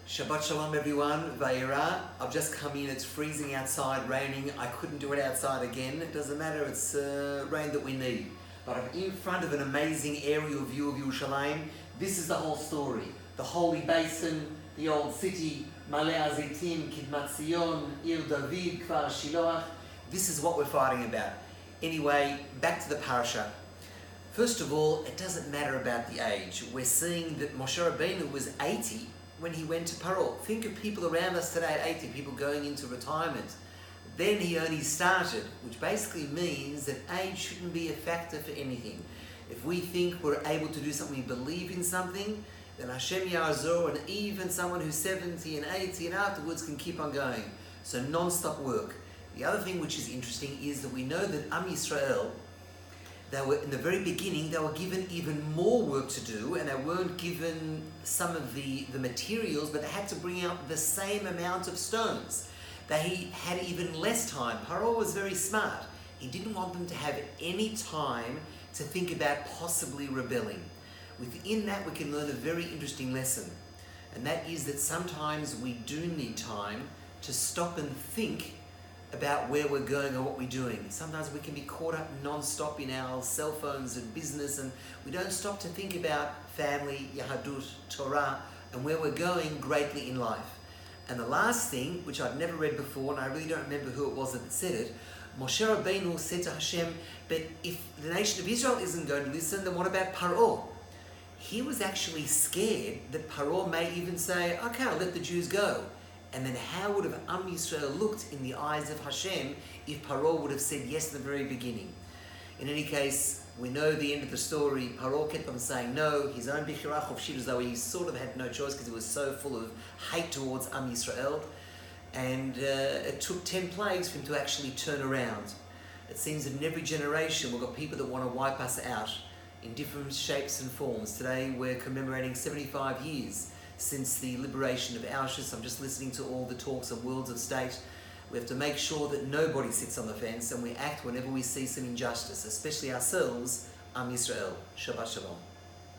Shabbat Shalom everyone, Vaera. I've just come in, it's freezing outside, raining. I couldn't do it outside again. It doesn't matter, it's rain that we need. But I'm in front of an amazing aerial view of Yerushalayim. This is the whole story. The Holy Basin, the old city, Malei Azitim, Kidmat Zion, Ir David, Kfar Shiloach. This is what we're fighting about. Anyway, back to the Parsha. First of all, it doesn't matter about the age. We're seeing that Moshe Rabbeinu was 80 when he went to Paro. Think of people around us today at 80, people going into retirement. Then he only started, which basically means that age shouldn't be a factor for anything. If we think we're able to do something, we believe in something, then Hashem Ya'azor, and even someone who's 70 and 80 and afterwards can keep on going. So non-stop work. The other thing which is interesting is that we know that Am Yisrael, they were, in the very beginning, they were given even more work to do, and they weren't given some of the materials, but they had to bring out the same amount of stones. They had even less time. Paro was very smart. He didn't want them to have any time to think about possibly rebelling. Within that, we can learn a very interesting lesson, and that is that sometimes we do need time to stop and think about where we're going and what we're doing. Sometimes we can be caught up non-stop in our cell phones and business, and we don't stop to think about family, Yahadut, Torah, and where we're going greatly in life. And the last thing, which I've never read before, and I really don't remember who it was that said it, Moshe Rabbeinu said to Hashem, but if the nation of Israel isn't going to listen, then what about Paro? He was actually scared that Paro may even say, okay, I'll let the Jews go. And then how would have Am Yisrael looked in the eyes of Hashem if Paro would have said yes in the very beginning? In any case, we know the end of the story. Paro kept on saying no, his own Bichirach of Shid, as though he sort of had no choice because he was so full of hate towards Am Yisrael. And it took 10 plagues for him to actually turn around. It seems that in every generation we've got people that want to wipe us out in different shapes and forms. Today we're commemorating 75 years since the liberation of Auschwitz. I'm just listening to all the talks of worlds of state. We have to make sure that nobody sits on the fence, and we act whenever we see some injustice, especially ourselves, Am Yisrael. Shabbat Shalom.